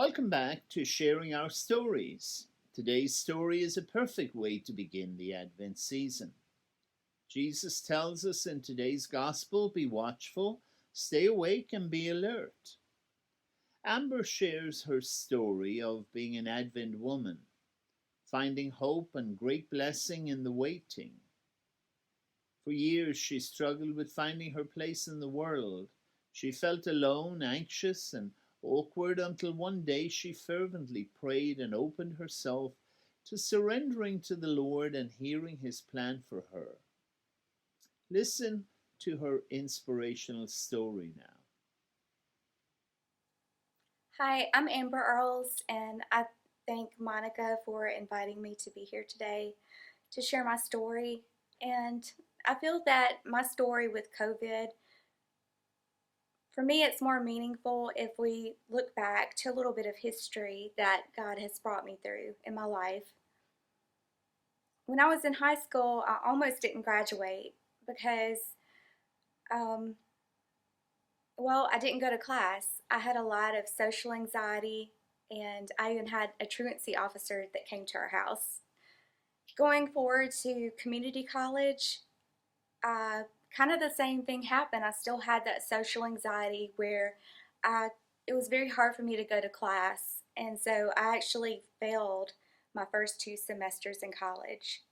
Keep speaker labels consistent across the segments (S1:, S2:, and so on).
S1: Welcome back to Sharing Our Stories. Today's story is a perfect way to begin the Advent season. Jesus tells us in today's Gospel, be watchful, stay awake, and be alert. Amber shares her story of being an Advent woman, finding hope and great blessing in the waiting. For years, she struggled with finding her place in the world. She felt alone, anxious, and awkward until one day she fervently prayed and opened herself to surrendering to the Lord and hearing His plan for her. Listen to her inspirational story now.
S2: Hi, I'm Amber Earls, and I thank Monica for inviting me to be here today to share my story. And I feel that my story with COVID, for me, it's more meaningful if we look back to a little bit of history that God has brought me through in my life. When I was in high school, I almost didn't graduate because, um, well, I didn't go to class. I had a lot of social anxiety, and I even had a truancy officer that came to our house. Going forward to community college, kind of the same thing happened. I still had that social anxiety where it was very hard for me to go to class, and so I actually failed my first 2 semesters in college.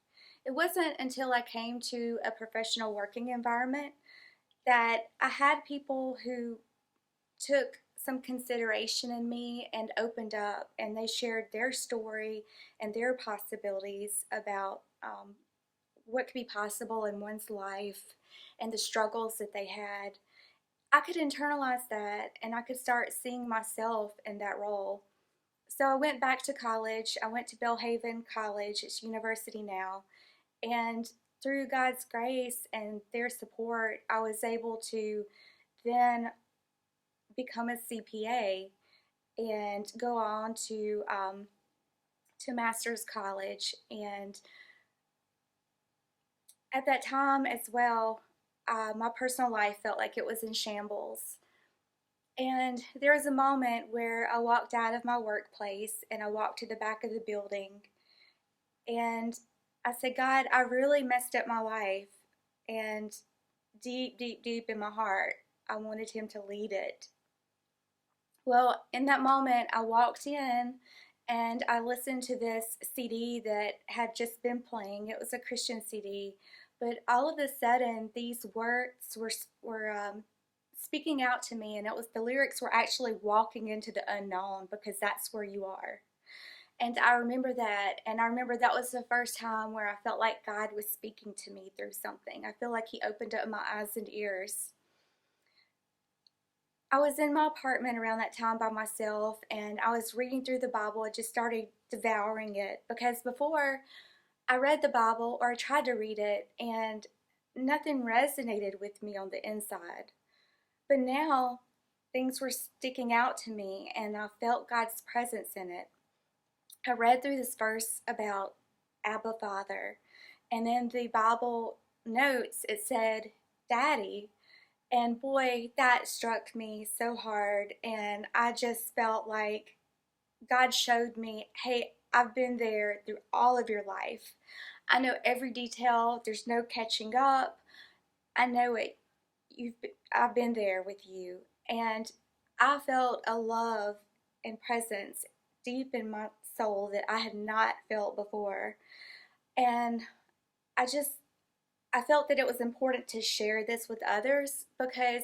S2: It wasn't until I came to a professional working environment that I had people who took some consideration in me and opened up, and they shared their story and their possibilities about what could be possible in one's life and the struggles that they had. I could internalize that and I could start seeing myself in that role. So I went back to college. I went to Belhaven College, it's university now, and through God's grace and their support, I was able to then become a CPA and go on to master's college. And at that time as well, my personal life felt like it was in shambles. And there was a moment where I walked out of my workplace and I walked to the back of the building, and I said, God, I really messed up my life. And deep, deep, deep in my heart, I wanted Him to lead it. Well, in that moment, I walked in and I listened to this CD that had just been playing. It was a Christian CD, but all of a sudden, these words were speaking out to me, and it was the lyrics were actually walking into the unknown because that's where you are. And I remember that, and I remember that was the first time where I felt like God was speaking to me through something. I feel like He opened up my eyes and ears. I was in my apartment around that time by myself, and I was reading through the Bible. I just started devouring it because before I read the Bible or I tried to read it, and nothing resonated with me on the inside. But now things were sticking out to me, and I felt God's presence in it. I read through this verse about Abba Father, and in the Bible notes it said, Daddy. And boy, that struck me so hard. And I just felt like God showed me, hey, I've been there through all of your life. I know every detail. There's no catching up. I know it. I've been there with you. And I felt a love and presence deep in my soul that I had not felt before. And I just I felt that it was important to share this with others because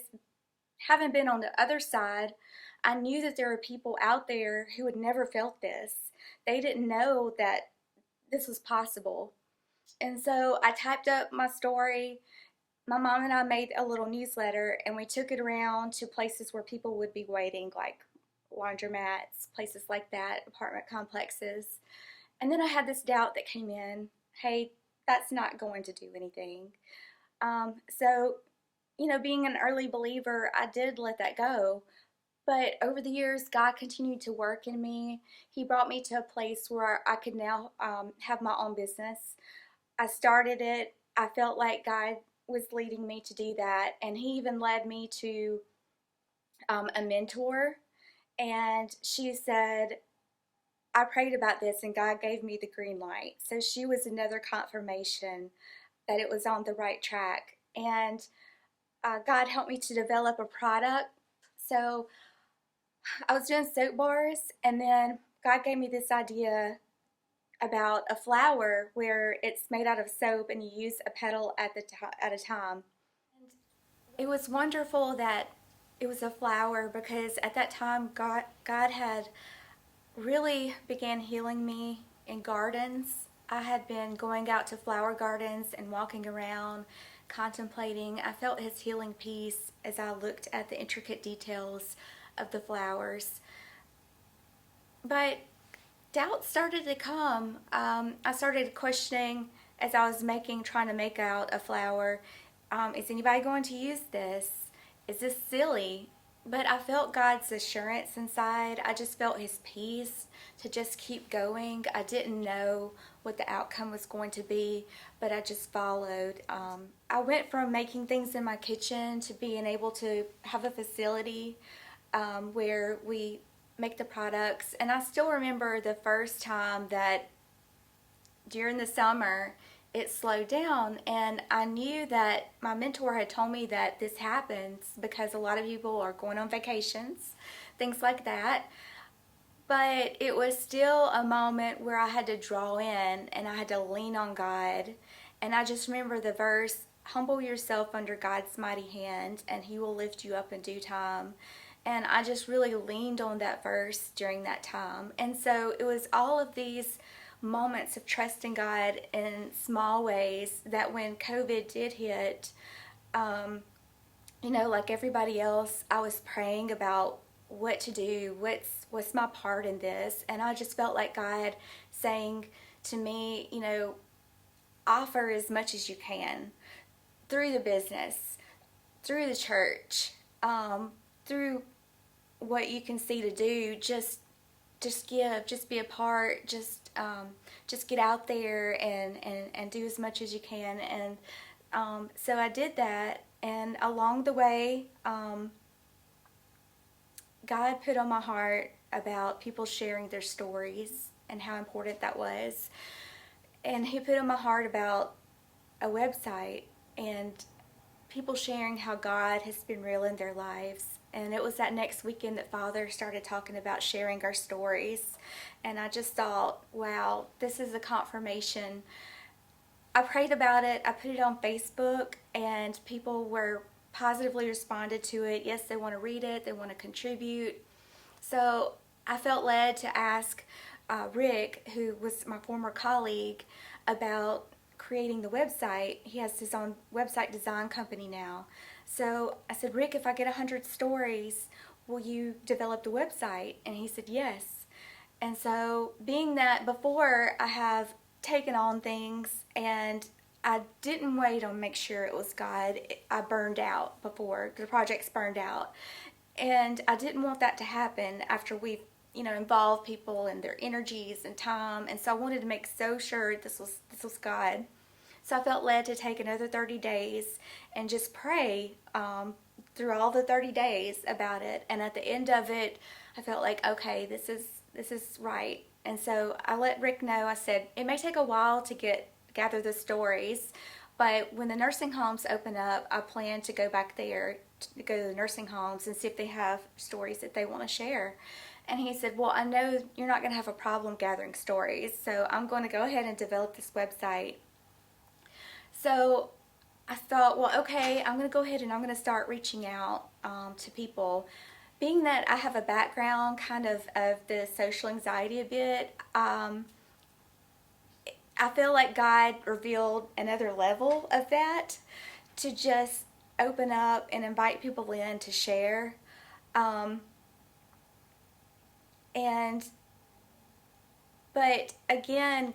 S2: having been on the other side, I knew that there were people out there who had never felt this. They didn't know that this was possible. And so I typed up my story. My mom and I made a little newsletter and we took it around to places where people would be waiting, like laundromats, places like that, apartment complexes. And then I had this doubt that came in, hey, that's not going to do anything. So, being an early believer, I did let that go. But over the years, God continued to work in me. He brought me to a place where I could now have my own business. I started it. I felt like God was leading me to do that. And He even led me to a mentor. And she said, I prayed about this and God gave me the green light. So she was another confirmation that it was on the right track. And God helped me to develop a product. So I was doing soap bars, and then God gave me this idea about a flower where it's made out of soap and you use a petal at a time. And it was wonderful that it was a flower because at that time God had really began healing me in gardens. I had been going out to flower gardens and walking around, contemplating. I felt his healing peace as I looked at the intricate details of the flowers. But doubt started to come. I started questioning as I was trying to make out a flower. Is anybody going to use this? Is this silly? But I felt God's assurance inside. I just felt his peace to just keep going. I didn't know what the outcome was going to be, but I just followed. I went from making things in my kitchen to being able to have a facility where we make the products. And I still remember the first time that during the summer it slowed down, and I knew that my mentor had told me that this happens because a lot of people are going on vacations, things like that. But it was still a moment where I had to draw in and I had to lean on God. And I just remember the verse, humble yourself under God's mighty hand and he will lift you up in due time. And I just really leaned on that verse during that time. And so it was all of these moments of trusting God in small ways that when COVID did hit, um, like everybody else, I was praying about what to do, what's my part in this, and I just felt like God saying to me, offer as much as you can through the business, through the church, through what you can see to do. Just give, just be a part, just get out there and do as much as you can. And so I did that, and along the way, God put on my heart about people sharing their stories and how important that was. And he put on my heart about a website and people sharing how God has been real in their lives. And it was that next weekend that Father started talking about sharing our stories. And I just thought, wow, this is a confirmation. I prayed about it. I put it on Facebook, and people were positively responded to it. Yes, they want to read it. They want to contribute. So I felt led to ask Rick, who was my former colleague, about creating the website. He has his own website design company now. So I said, Rick, if I get 100 stories, will you develop the website? And he said, yes. And so, being that before I have taken on things and I didn't wait on make sure it was God, I burned out before the project's burned out. And I didn't want that to happen after we've involved people and their energies and time. And so I wanted to make so sure this was God. So I felt led to take another 30 days and just pray through all the 30 days about it. And at the end of it, I felt like, okay, this is right. And so I let Rick know. I said it may take a while to gather the stories, but when the nursing homes open up, I plan to go back there to go to the nursing homes and see if they have stories that they want to share. And he said, well, I know you're not going to have a problem gathering stories, so I'm going to go ahead and develop this website. So I thought, well, okay, I'm going to go ahead and I'm going to start reaching out to people. Being that I have a background kind of the social anxiety a bit, I feel like God revealed another level of that to just open up and invite people in to share. Um, and, but again,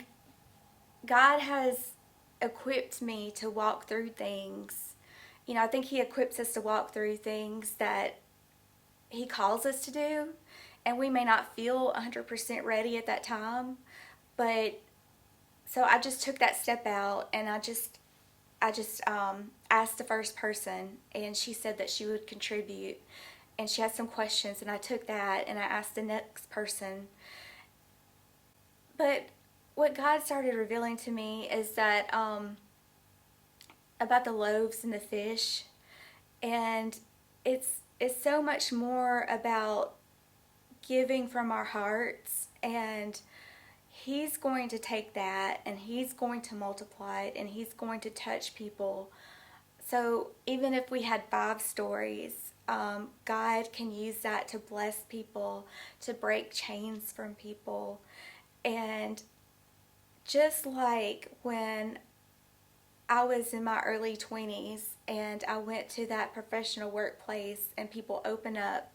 S2: God has equipped me to walk through things. I think He equips us to walk through things that He calls us to do. And we may not feel 100% ready at that time. But so I just took that step out, and I just asked the first person, and she said that she would contribute. and she had some questions, and I took that and I asked the next person. But what God started revealing to me is that about the loaves and the fish, and it's so much more about giving from our hearts, and he's going to take that and he's going to multiply it and he's going to touch people. So even if we had 5 stories, God can use that to bless people, to break chains from people. And just like when I was in my early 20s and I went to that professional workplace and people opened up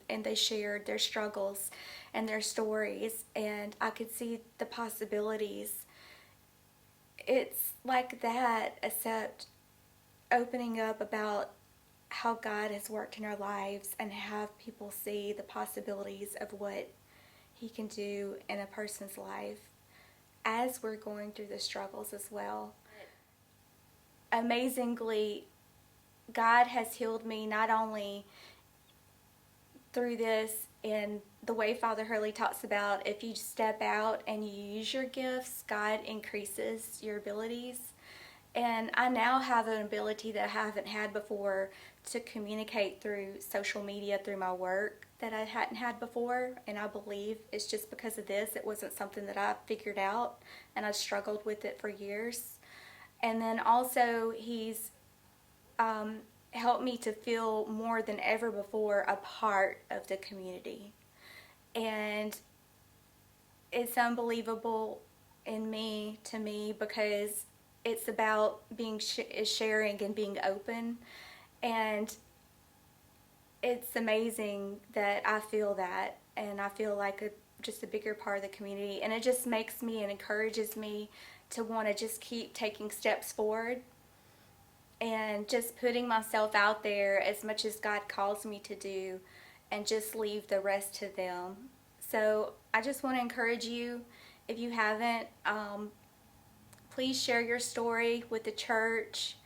S2: and they shared their struggles and their stories, and I could see the possibilities. It's like that, except opening up about how God has worked in our lives and have people see the possibilities of what he can do in a person's life as we're going through the struggles as well. Amazingly, God has healed me not only through this in the way Father Hurley talks about, if you step out and you use your gifts, God increases your abilities. And I now have an ability that I haven't had before to communicate through social media, through my work, that I hadn't had before. And I believe it's just because of this. It wasn't something that I figured out, and I struggled with it for years. And then also, he's um, helped me to feel more than ever before a part of the community. And it's unbelievable in me to me because it's about being sharing and being open, and it's amazing that I feel that, and I feel like just a bigger part of the community, and it just makes me and encourages me to want to just keep taking steps forward and just putting myself out there as much as God calls me to do, and just leave the rest to them. So I just want to encourage you, if you haven't, please share your story with the church,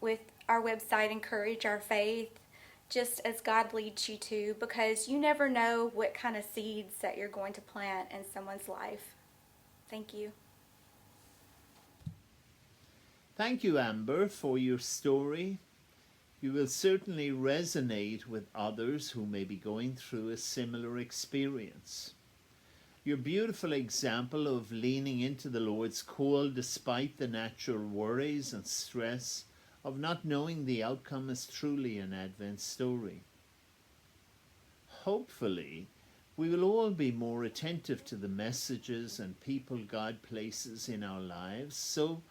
S2: with our website, Encourage Our Faith, just as God leads you to, because you never know what kind of seeds that you're going to plant in someone's life. Thank you.
S1: Thank you, Amber, for your story. You will certainly resonate with others who may be going through a similar experience. Your beautiful example of leaning into the Lord's call despite the natural worries and stress of not knowing the outcome is truly an Advent story. Hopefully, we will all be more attentive to the messages and people God places in our lives, so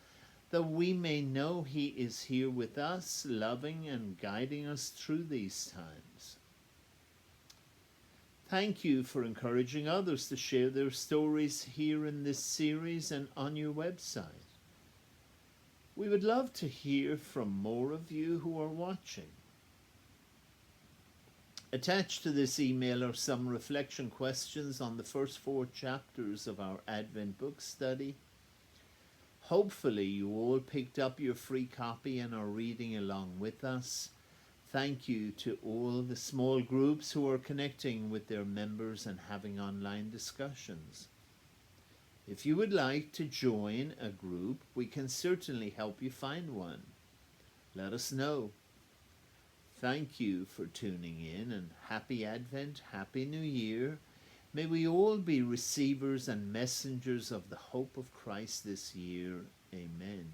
S1: that we may know he is here with us, loving and guiding us through these times. Thank you for encouraging others to share their stories here in this series and on your website. We would love to hear from more of you who are watching. Attached to this email are some reflection questions on the first 4 chapters of our Advent book study. Hopefully you all picked up your free copy and are reading along with us. Thank you to all the small groups who are connecting with their members and having online discussions. If you would like to join a group, we can certainly help you find one. Let us know. Thank you for tuning in, and happy Advent, happy New Year. May we all be receivers and messengers of the hope of Christ this year. Amen.